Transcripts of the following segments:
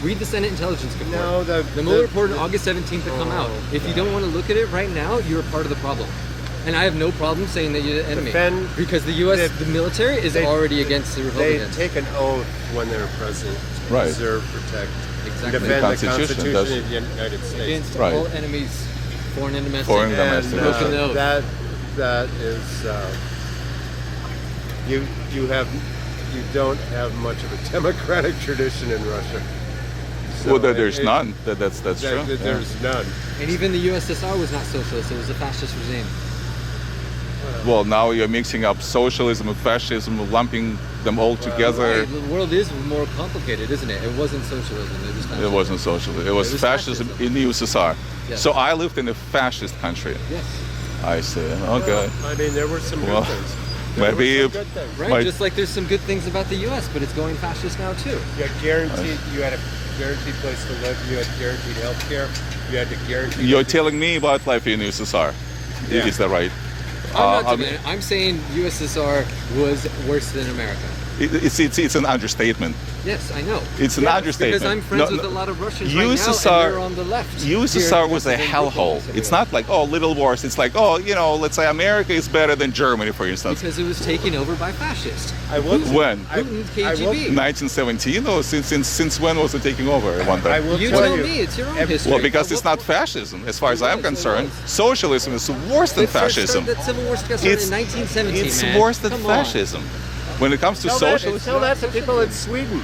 Read the Senate Intelligence report. No, the Mueller report on August 17th to come out. If you don't want to look at it right now, you're part of the problem. And I have no problem saying that you're the enemy. Because the U.S., the military is already against the Republicans. They take an oath when they're president to preserve, protect, defend the Constitution of the United States. Against all enemies, foreign and domestic. And, that is, you don't have much of a democratic tradition in Russia. So there's none. That's true. There's none. And even the USSR was not socialist. It was a fascist regime. Well, now you're mixing up socialism and fascism, lumping them all together. Right. The world is more complicated, isn't it? It wasn't socialism. It was fascism. It wasn't socialism. It was fascism in the USSR. Yes. So I lived in a fascist country. Yes. I see. Okay. Well, I mean, there were some good things. Maybe right, just like there's some good things about the U.S., but it's going fascist now too. You had guaranteed. You had a guaranteed place to live. You had guaranteed health care. You had to guarantee. You're telling me about life in USSR. Yeah. Is that right? I'm saying USSR was worse than America. It's an understatement. Yes, I know. It's an understatement. Because I'm friends with a lot of Russians right now, and they're on the left. USSR was a hellhole. It's not like, little wars. It's like, let's say America is better than Germany, for instance. Because it was taken over by fascists. When? Putin, KGB. 1917? Or since when was it taking over at one time? You tell me. It's your own history. Well, because it's not fascism, as far as I'm concerned. Socialism is worse than fascism. That civil war started in 1917, It's worse than fascism. When it comes to socialism, tell that to people in Sweden.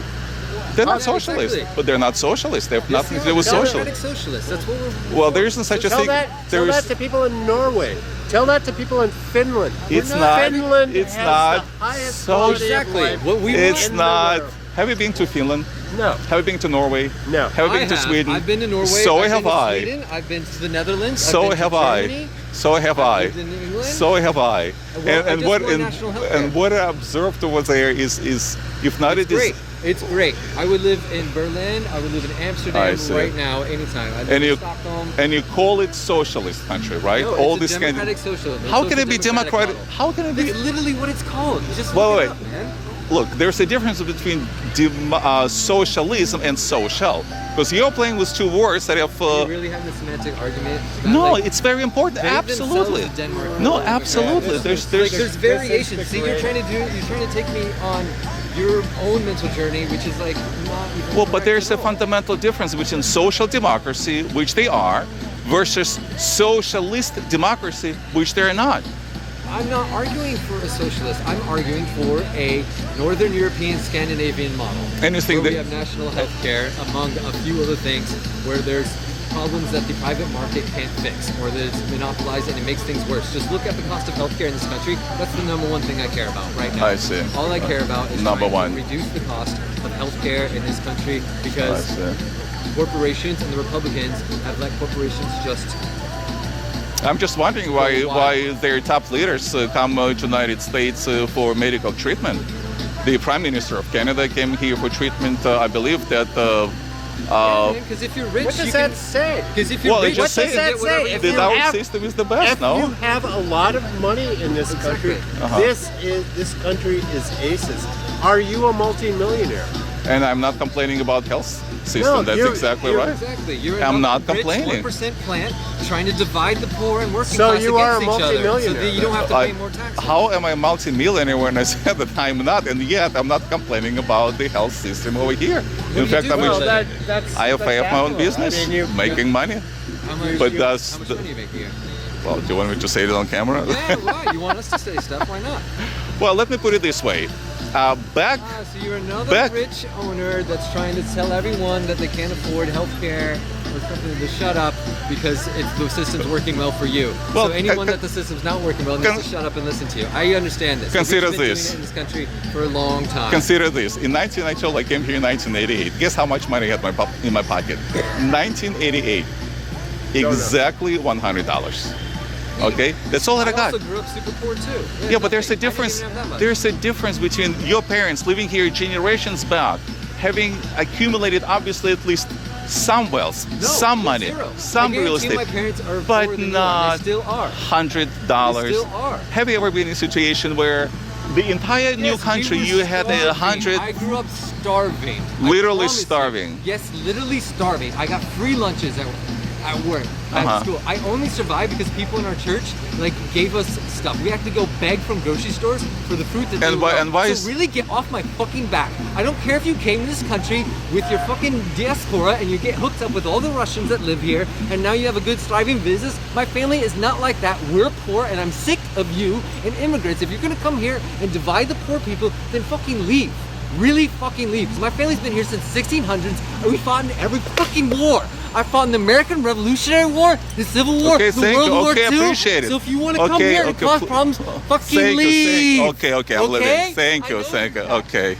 They're not socialists, but they're not socialists. They have nothing to do with socialism. Socialists. That's what we're. Well, there isn't such a thing. Tell that to people in Norway. Tell that to people in Finland. It's not. Finland it's has not. The highest Exactly. What we it's not. Have you been to Finland? No. Have you been to Norway? No. Have you been to Sweden? I've been to Norway. So I've have been to I. Sweden. I've been to the Netherlands. So I've been have to I. Germany. So have I. I've lived in England. So have I. Well, and what I observed over there is if not it's great. It's great. I would live in Berlin. I would live in Amsterdam right now, anytime. I'd live in Stockholm. And you call it socialist country, right? No, all it's this democratic socialism. How can it be democratic? How can it be? It's literally what it's called. Just look it up, man. Look, there's a difference between socialism and social. Because you're playing with two words that have. Are you really having a semantic argument? No, it's very important. Absolutely. No, absolutely. There's variations. See, you're trying to take me on your own mental journey, which is like not even. Well, but there's a fundamental difference between social democracy, which they are, versus socialist democracy, which they're not. I'm not arguing for a socialist. I'm arguing for a Northern European Scandinavian model. Anything where we have national health care, among a few other things, where there's problems that the private market can't fix, or that it's monopolized and it makes things worse. Just look at the cost of healthcare in this country. That's the number one thing I care about right now. I see. All I care about is number one. To reduce the cost of healthcare in this country, because corporations and the Republicans have let corporations just. I'm just wondering why their top leaders come to the United States for medical treatment. The Prime Minister of Canada came here for treatment. I believe that. Because if you're rich, what does that say? Because if you're rich, what does that say? Our system is the best. If you have a lot of money in this country, this country is aces. Are you a multi-millionaire? And I'm not complaining about health system. That's exactly right. Exactly. You're I'm not rich, complaining. 1% plant trying to divide the poor and working so class you are against a each other, multi-millionaire. so that you don't have to pay more taxes. How am I a multi-millionaire when I said that I'm not? And yet I'm not complaining about the health system over here. In fact, I have my own business, making money. How much money are you making here? Well, do you want me to say it on camera? Yeah, why? You want us to say stuff? Why not? Well, let me put it this way. So you're another rich owner that's trying to tell everyone that they can't afford health care or something to shut up because the system's working well for you. Well, so anyone that the system's not working well needs to shut up and listen to you. I understand this. Consider We've been this. doing it in this country for a long time. Consider this. In 1992, I came here in 1988. Guess how much money I had in my pocket? 1988. Exactly $100. Okay, that's all that I got. I also grew up super poor too. Yeah, but there's a difference. There's a difference between your parents living here generations back, having accumulated obviously at least some wealth, some money, some real estate, my parents are but not still are. $100. Still are. Have you ever been in a situation where The entire new Yes, country, we were you had starving. 100. I grew up starving. I Literally promise you. starving. Yes, literally starving. I got free lunches at work, at school. I only survived because people in our church like gave us stuff. We had to go beg from grocery stores for the fruit that they why so is really get off my fucking back. I don't care if you came to this country with your fucking diaspora and you get hooked up with all the Russians that live here and now you have a good thriving business. My family is not like that. We're poor and I'm sick of you and immigrants. If you're gonna come here and divide the poor people, then fucking leave. Really fucking leave. Because my family's been here since 1600s and we fought in every fucking war. I fought in the American Revolutionary War, the Civil War, the World War II. Appreciate it. So if you want to come here and cause problems, fucking leave. Okay, I'm leaving. Thank you. Okay.